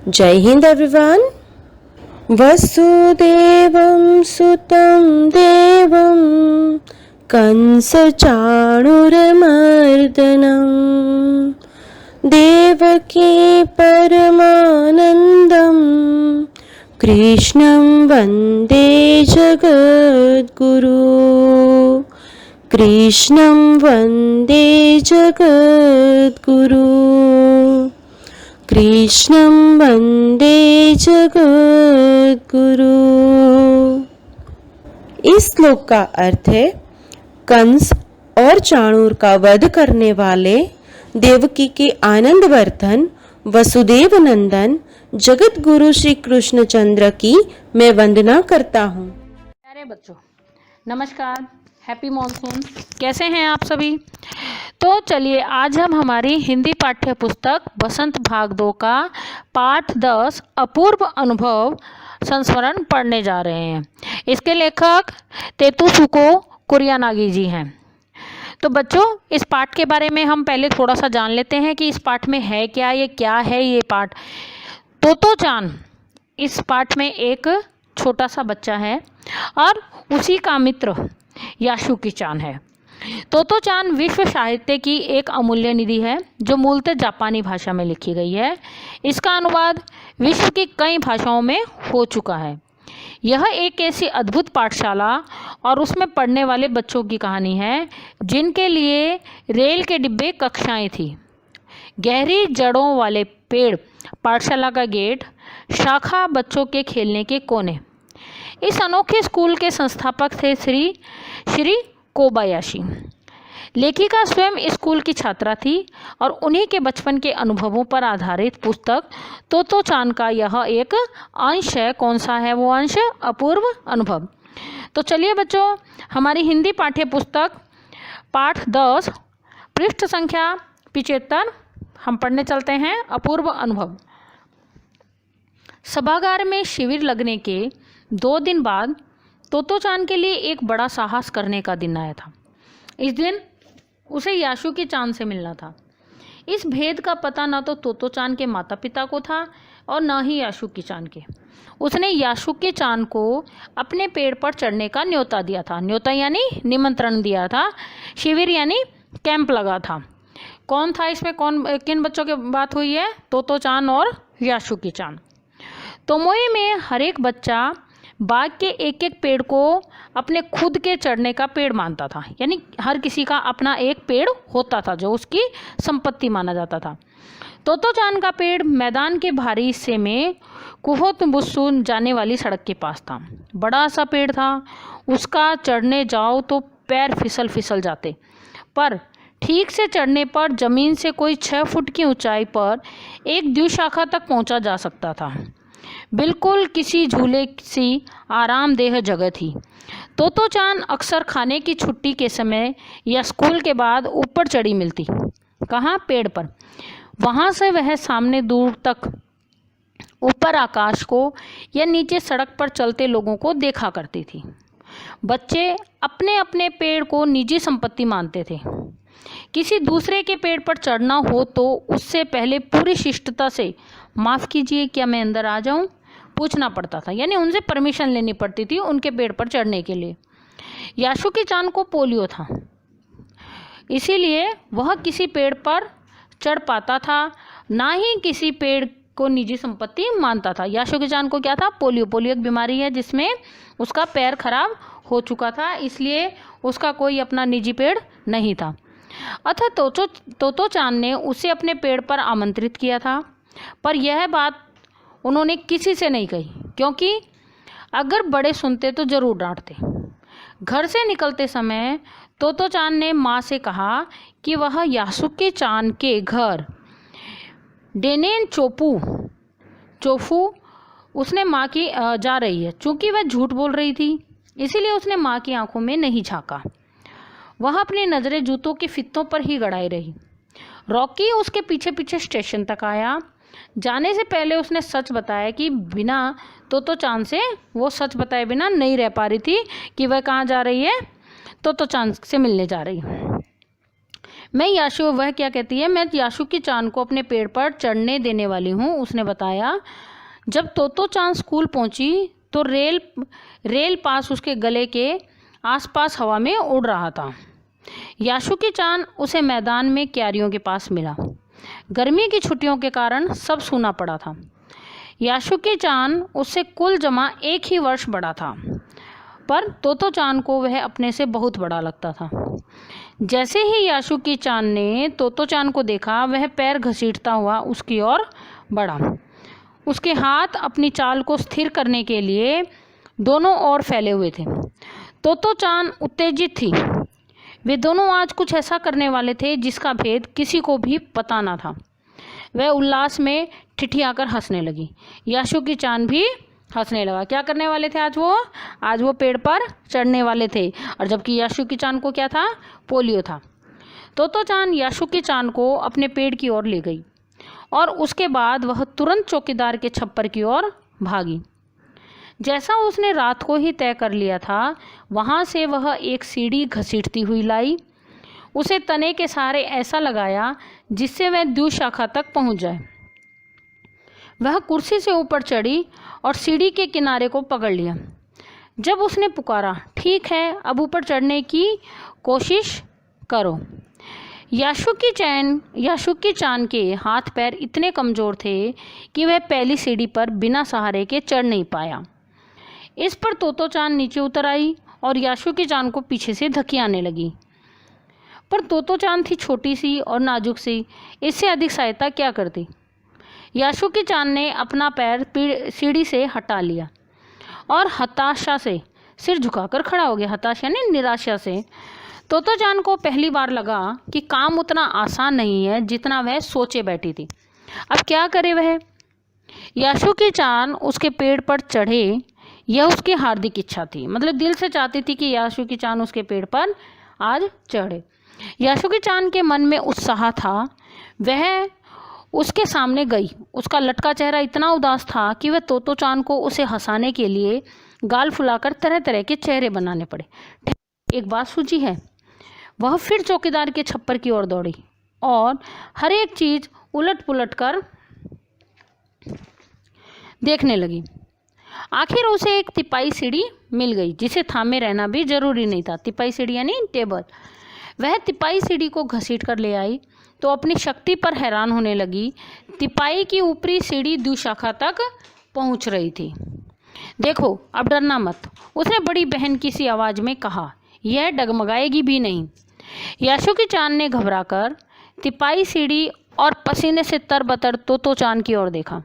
जय हिंद एवरीवन। वसुदेवं सुतं देवं कंसचाणूरमर्दनं देवकी परमानन्दं कृष्णं वन्दे जगद्गुरु। कृष्णं वन्दे जगद्गुरु। कृष्णं वन्दे जगद्गुरु। इस श्लोक का अर्थ है, कंस और चाणूर का वध करने वाले देवकी के आनंद वर्धन वसुदेव नंदन जगत गुरु श्री कृष्ण चंद्र की मैं वंदना करता हूँ। प्यारे बच्चों, नमस्कार, हैप्पी मॉनसून। कैसे हैं आप सभी? तो चलिए आज हम हमारी हिंदी पाठ्य पुस्तक बसंत भाग 2 का पाठ 10 अपूर्व अनुभव संस्मरण पढ़ने जा रहे हैं। इसके लेखक तेतुफुको कुरियानागी जी हैं। तो बच्चों, इस पाठ के बारे में हम पहले थोड़ा सा जान लेते हैं कि इस पाठ में है क्या, ये क्या है ये पाठ। तोतो-चान इस पाठ में एक छोटा सा बच्चा है और उसी का मित्र यासुकी-चान है। तोतो-चान विश्व साहित्य की एक अमूल्य निधि है जो मूलतः जापानी भाषा में लिखी गई है। इसका अनुवाद विश्व की कई भाषाओं में हो चुका है। यह एक ऐसी अद्भुत पाठशाला और उसमें पढ़ने वाले बच्चों की कहानी है जिनके लिए रेल के डिब्बे कक्षाएं थी। गहरी जड़ों वाले पेड़, पाठशाला का गेट, शाखा बच्चों के खेलने के कोने। इस अनोखे स्कूल के संस्थापक थे श्री कोबायाशी। लेखिका स्वयं स्कूल की छात्रा थी और उन्हीं के बचपन के अनुभवों पर आधारित पुस्तक तोतो-चान का यह एक अंश है। कौन सा है वो अंश? अपूर्व अनुभव। तो चलिए बच्चों, हमारी हिंदी पाठ्य पुस्तक पाठ 10 पृष्ठ संख्या 75 हम पढ़ने चलते हैं। अपूर्व अनुभव। सभागार में शिविर लगने के 2 दिन बाद तोतो-चान के लिए एक बड़ा साहस करने का दिन आया था। इस दिन उसे यासुकी-चान से मिलना था। इस भेद का पता न तो तोतो-चान के माता पिता को था और न ही यासुकी-चान के। उसने यासुकी-चान को अपने पेड़ पर चढ़ने का न्योता दिया था। न्योता यानी निमंत्रण दिया था। शिविर यानी कैंप लगा था। कौन था इसमें? किन बच्चों की बात हुई है? तोतो-चान और यासुकी-चान। तोमोए में हर एक बच्चा बाग के एक एक पेड़ को अपने खुद के चढ़ने का पेड़ मानता था। यानी हर किसी का अपना एक पेड़ होता था जो उसकी संपत्ति माना जाता था। तोतो-चान का पेड़ मैदान के बाहरी हिस्से में कुहोतबुत्सु जाने वाली सड़क के पास था। बड़ा सा पेड़ था। उसका चढ़ने जाओ तो पैर फिसल फिसल जाते, पर ठीक से चढ़ने पर जमीन से कोई 6 फुट की ऊंचाई पर एक द्विशाखा तक पहुंचा जा सकता था। बिल्कुल किसी झूले सी आरामदेह जगह थी। तोतो-चान अक्सर खाने की छुट्टी के समय या स्कूल के बाद ऊपर चढ़ी मिलती। कहाँ? पेड़ पर। वहाँ से वह सामने दूर तक ऊपर आकाश को या नीचे सड़क पर चलते लोगों को देखा करती थी। बच्चे अपने अपने पेड़ को निजी संपत्ति मानते थे। किसी दूसरे के पेड़ पर चढ़ना हो तो उससे पहले पूरी शिष्टता से माफ़ कीजिए, क्या मैं अंदर आ जाऊं? पूछना पड़ता था। यानी उनसे परमिशन लेनी पड़ती थी उनके पेड़ पर चढ़ने के लिए। यासुकी-चान को पोलियो था, इसीलिए वह किसी पेड़ पर चढ़ पाता था, ना ही किसी पेड़ को निजी संपत्ति मानता था। यासुकी-चान को क्या था? पोलियो एक बीमारी है जिसमें उसका पैर खराब हो चुका था, इसलिए उसका कोई अपना निजी पेड़ नहीं था। अतः तोतो-चान ने उसे अपने पेड़ पर आमंत्रित किया था, पर यह बात उन्होंने किसी से नहीं कही, क्योंकि अगर बड़े सुनते तो ज़रूर डांटते। घर से निकलते समय तोतो-चान ने माँ से कहा कि वह यासुकी-चान के घर डेनेन चोफू उसने माँ की जा रही है। चूँकि वह झूठ बोल रही थी, इसीलिए उसने माँ की आंखों में नहीं झाँका। वह अपनी नज़रें जूतों के फित्तों पर ही गड़ाई रही। रॉकी उसके पीछे पीछे स्टेशन तक आया। जाने से पहले उसने सच बताया कि बिना तोतो-चान से, वो सच बताए बिना नहीं रह पा रही थी कि वह कहाँ जा रही है, तोतो-चान से मिलने जा रही है। मैं याशु वह क्या कहती है, मैं याशुकी चान को अपने पेड़ पर चढ़ने देने वाली हूँ। उसने बताया। जब तोतो चान स्कूल पहुँची तो रेल पास उसके गले के आसपास हवा में उड़ रहा था। याशुकी चान उसे मैदान में क्यारियों के पास मिला। गर्मी की छुट्टियों के कारण सब सूना पड़ा था। याशुकी चान उससे कुल जमा 1 ही वर्ष बड़ा था, पर तोतो चान को वह अपने से बहुत बड़ा लगता था। जैसे ही याशुकी चान ने तोतो चान को देखा, वह पैर घसीटता हुआ उसकी ओर बढ़ा। उसके हाथ अपनी चाल को स्थिर करने के लिए दोनों ओर फैले हुए थे। तोतो चान उत्तेजित थी। वे दोनों आज कुछ ऐसा करने वाले थे जिसका भेद किसी को भी पता न था। वह उल्लास में ठिठियाकर हंसने लगी। याशुकी चान भी हंसने लगा। क्या करने वाले थे आज वो पेड़ पर चढ़ने वाले थे, और जबकि याशुकी चान को क्या था, पोलियो था। तोतो चान याशुकी चान को अपने पेड़ की ओर ले गई और उसके बाद वह तुरंत चौकीदार के छप्पर की ओर भागी। जैसा उसने रात को ही तय कर लिया था, वहाँ से वह एक सीढ़ी घसीटती हुई लाई। उसे तने के सहारे ऐसा लगाया जिससे वह द्विशाखा तक पहुँच जाए। वह कुर्सी से ऊपर चढ़ी और सीढ़ी के किनारे को पकड़ लिया। जब उसने पुकारा, ठीक है, अब ऊपर चढ़ने की कोशिश करो। याशुकी चान के हाथ पैर इतने कमज़ोर थे कि वह पहली सीढ़ी पर बिना सहारे के चढ़ नहीं पाया। इस पर तोतो चान नीचे उतर आई और याशुकी चान को पीछे से धकियाने लगी। पर तोतो चान थी छोटी सी और नाजुक सी, इससे अधिक सहायता क्या करती। याशुकी चान ने अपना पैर सीढ़ी से हटा लिया और हताशा से सिर झुकाकर खड़ा हो गया। हताशा यानी निराशा से। तोतो चान को पहली बार लगा कि काम उतना आसान नहीं है जितना वह सोचे बैठी थी। अब क्या करे वह। याशुकी चान उसके पेड़ पर चढ़े, यह उसकी हार्दिक इच्छा थी। मतलब दिल से चाहती थी कि याशुकी चान उसके पेड़ पर आज चढ़े। याशुकी चान के मन में उत्साह था। वह उसके सामने गई। उसका लटका चेहरा इतना उदास था कि वह तोतो चान को उसे हंसाने के लिए गाल फुलाकर तरह तरह के चेहरे बनाने पड़े। एक बात सूझी है। वह फिर चौकीदार के छप्पर की ओर दौड़ी और हर एक चीज़ उलट पुलट कर देखने लगी। आखिर उसे एक तिपाई सीढ़ी मिल गई जिसे थामे रहना भी जरूरी नहीं था। तिपाई सीढ़ी यानी टेबल। वह तिपाई सीढ़ी को घसीट कर ले आई तो अपनी शक्ति पर हैरान होने लगी। तिपाई की ऊपरी सीढ़ी द्विशाखा तक पहुंच रही थी। देखो, अब डरना मत, उसने बड़ी बहन की सी आवाज़ में कहा। यह डगमगाएगी भी नहीं। याशुकी चान ने घबराकर तिपाई सीढ़ी और पसीने से तरबतर तोतो चान की ओर देखा।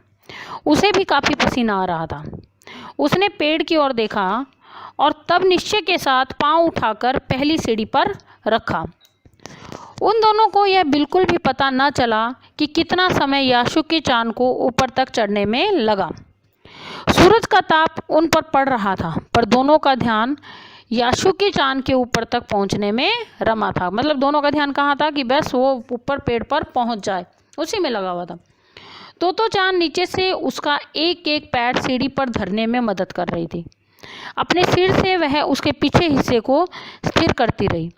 उसे भी काफ़ी पसीना आ रहा था। उसने पेड़ की ओर देखा और तब निश्चय के साथ पांव उठाकर पहली सीढ़ी पर रखा। उन दोनों को यह बिल्कुल भी पता न चला कि कितना समय याशुकी चान को ऊपर तक चढ़ने में लगा। सूरज का ताप उन पर पड़ रहा था, पर दोनों का ध्यान याशुकी चान के ऊपर तक पहुंचने में रमा था। मतलब दोनों का ध्यान कहाँ था कि बस वो ऊपर पेड़ पर पहुंच जाए, उसी में लगा हुआ था। तोतो चान नीचे से उसका एक एक पैर सीढ़ी पर धरने में मदद कर रही थी। अपने सिर से वह उसके पीछे हिस्से को स्थिर करती रही।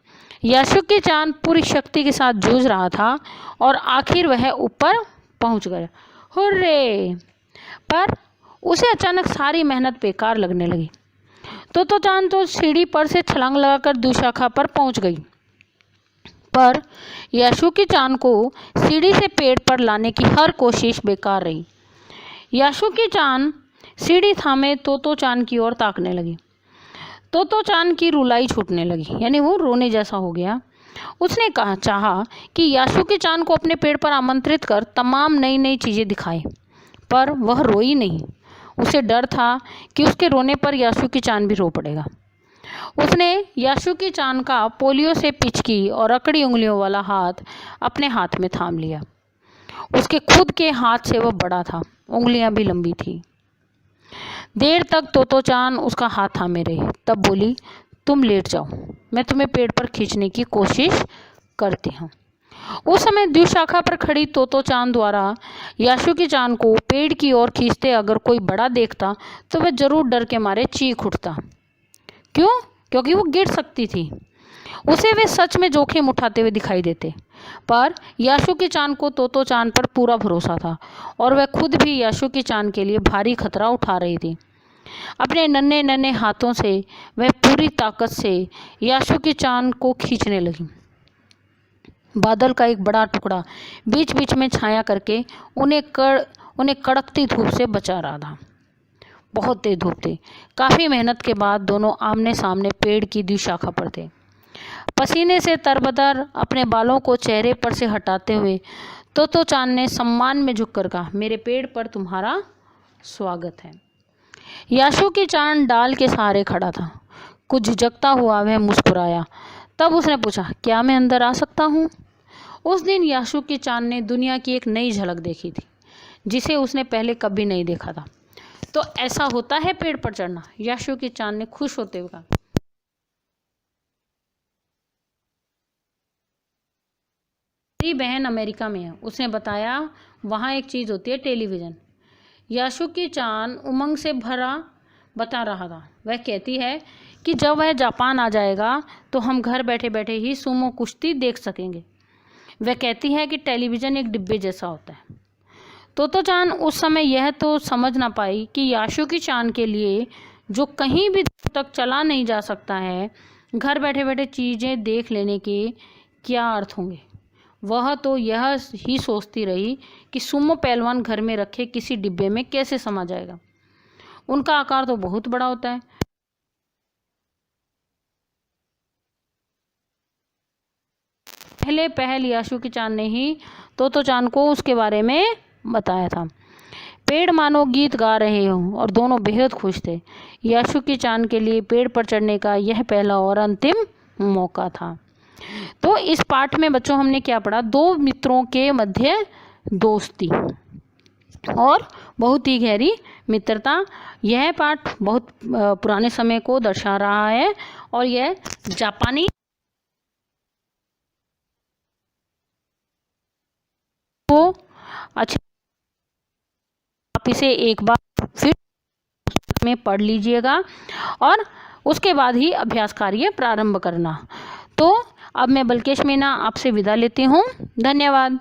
याशुकी चान पूरी शक्ति के साथ जूझ रहा था और आखिर वह ऊपर पहुंच गया। हुर्रे! पर उसे अचानक सारी मेहनत बेकार लगने लगी। तोतो चान तो सीढ़ी पर से छलांग लगाकर द्विशाखा पर पहुंच गई, पर याशुकी चान को सीढ़ी से पेड़ पर लाने की हर कोशिश बेकार रही। याशुकी चान सीढ़ी थामे तोतो चान की ओर ताकने लगी। तोतो चान की रुलाई छूटने लगी, यानी वो रोने जैसा हो गया। उसने चाहा कि याशुकी चान को अपने पेड़ पर आमंत्रित कर तमाम नई नई चीज़ें दिखाए, पर वह रोई नहीं। उसे डर था कि उसके रोने पर याशुकी चान भी रो पड़ेगा। उसने याशुकी चान का पोलियो से पिचकी और अकड़ी उंगलियों वाला हाथ अपने हाथ में थाम लिया। उसके खुद के हाथ से वह बड़ा था, उंगलियां भी लंबी थी। देर तक तोतो चान उसका हाथ थामे रही, तब बोली, तुम लेट जाओ, मैं तुम्हें पेड़ पर खींचने की कोशिश करती हूँ। उस समय द्विशाखा पर खड़ी तोतो चान द्वारा याशुकी चान को पेड़ की ओर खींचते अगर कोई बड़ा देखता तो वह जरूर डर के मारे चीख उठता। क्यों? क्योंकि वो गिर सकती थी। उसे वे सच में जोखिम उठाते हुए दिखाई देते। पर याशुकी चान को तोतो चान पर पूरा भरोसा था और वह खुद भी याशुकी चान के लिए भारी खतरा उठा रही थी। अपने नन्हे नन्हे हाथों से वह पूरी ताकत से याशुकी चान को खींचने लगी। बादल का एक बड़ा टुकड़ा बीच बीच में छाया करके उन्हें कड़कती धूप से बचा रहा था। बहुत तेज धूप थी। काफ़ी मेहनत के बाद दोनों आमने सामने पेड़ की दी शाखा पर थे। पसीने से तरबतर अपने बालों को चेहरे पर से हटाते हुए तोतो चान ने सम्मान में झुककर कहा, मेरे पेड़ पर तुम्हारा स्वागत है। याशुकी चान डाल के सहारे खड़ा था। कुछ झिझकता हुआ वह मुस्कुराया। तब उसने पूछा, क्या मैं अंदर आ सकता हूँ? उस दिन याशुकी चान ने दुनिया की एक नई झलक देखी थी जिसे उसने पहले कभी नहीं देखा था। तो ऐसा होता है पेड़ पर चढ़ना? याशुकी चान ने खुश होते हुए कहा। मेरी बहन अमेरिका में है, उसने बताया। वहाँ एक चीज़ होती है, टेलीविज़न। याशुकी चान उमंग से भरा बता रहा था। वह कहती है कि जब वह जापान आ जाएगा तो हम घर बैठे बैठे ही सुमो कुश्ती देख सकेंगे। वह कहती है कि टेलीविज़न एक डिब्बे जैसा होता है। तोतो चान उस समय यह तो समझ ना पाई कि याशुकी चान के लिए जो कहीं भी दूर तक चला नहीं जा सकता है, घर बैठे बैठे चीज़ें देख लेने के क्या अर्थ होंगे। वह तो यह ही सोचती रही कि सुमो पहलवान घर में रखे किसी डिब्बे में कैसे समा जाएगा। उनका आकार तो बहुत बड़ा होता है। पहले पहल याशुकी चान ने ही तोतो चान को उसके बारे में बताया था। पेड़ मानो गीत गा रहे हों और दोनों बेहद खुश थे। याशुकी चान के लिए पेड़ पर चढ़ने का यह पहला और अंतिम मौका था। तो इस पाठ में बच्चों हमने क्या पढ़ा? दो मित्रों के मध्य दोस्ती और बहुत ही गहरी मित्रता। यह पाठ बहुत पुराने समय को दर्शा रहा है और यह जापानी को अच्छे आप इसे एक बार फिर में पढ़ लीजिएगा और उसके बाद ही अभ्यास कार्य प्रारंभ करना। तो अब मैं बल्केश मीना आपसे विदा लेती हूँ। धन्यवाद।